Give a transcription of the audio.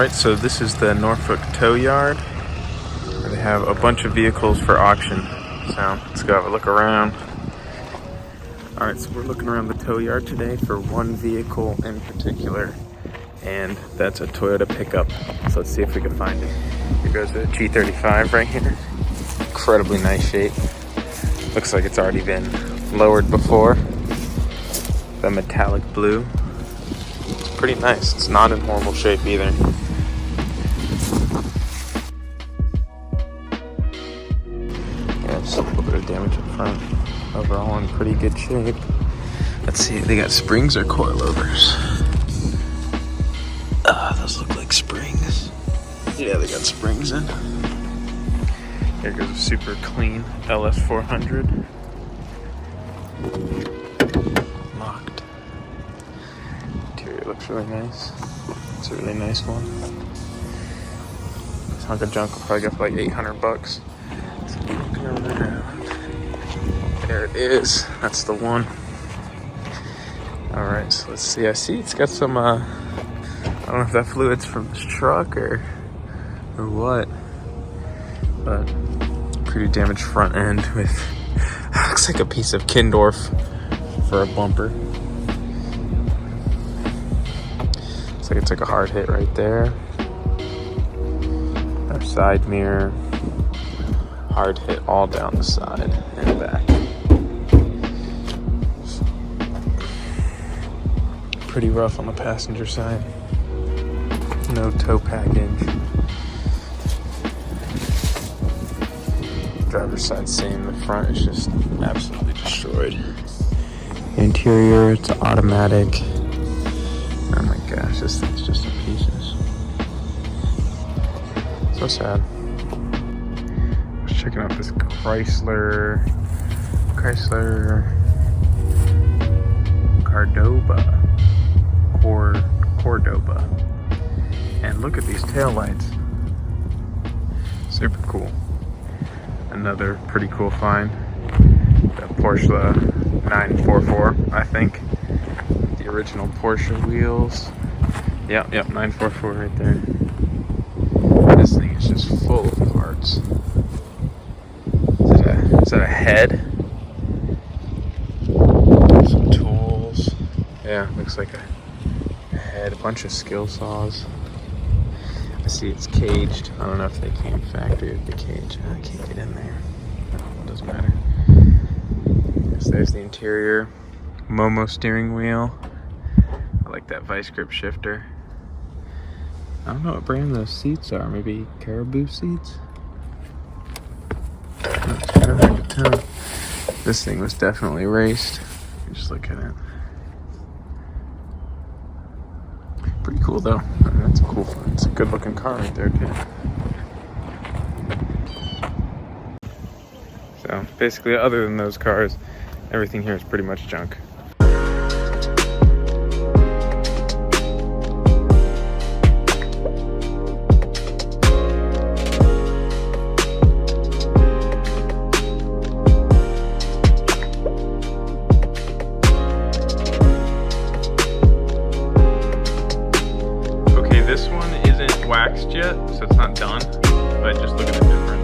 Alright, so this is the Norfolk Tow Yard, where they have a bunch of vehicles for auction. So let's go have a look around. Alright, so we're looking around the tow yard today for one vehicle in particular, and that's a Toyota pickup. So let's see if we can find it. Here goes the G35 right here. Incredibly nice shape. Looks like it's already been lowered before. The metallic blue. It's pretty nice. It's not in horrible shape either. Yeah, just a little bit of damage up front. Overall in pretty good shape. Let's see, they got springs or coilovers? Those look like springs. Yeah, they got springs in. Here goes a super clean LS400. Locked. Interior looks really nice. It's a really nice one. This hunk of junk will probably go for like $800. So looking around. There it is. That's the one. Alright, so let's see. I see it's got some, I don't know if that fluid's from this truck or what. But pretty damaged front end with, looks like a piece of Kindorf for a bumper. Looks like it took a hard hit right there. Our side mirror. Hard hit all down the side and back. Pretty rough on the passenger side. No tow package. Driver's side same. The front is just absolutely destroyed. The interior, it's automatic. Oh my gosh, this thing's just in pieces. So sad. I was checking out this Chrysler Cordoba. And look at these taillights. Super cool. Another pretty cool find. The Porsche 944, I think. The original Porsche wheels. Yep, 944 right there. This thing is just full of parts. Is that a head? Some tools. Yeah, looks like a head. A bunch of skill saws. I see it's caged. I don't know if they came factory with the cage. I can't get in there. It doesn't matter. So there's the interior. Momo steering wheel. I like that vice grip shifter. I don't know what brand those seats are. Maybe Caribou seats? It's kind of hard to tell. This thing was definitely raced. Just look at it. Pretty cool though. I mean, that's a cool one. It's a good looking car right there too. So basically, other than those cars, everything here is pretty much junk. This one isn't waxed yet, so it's not done, but just look at the difference.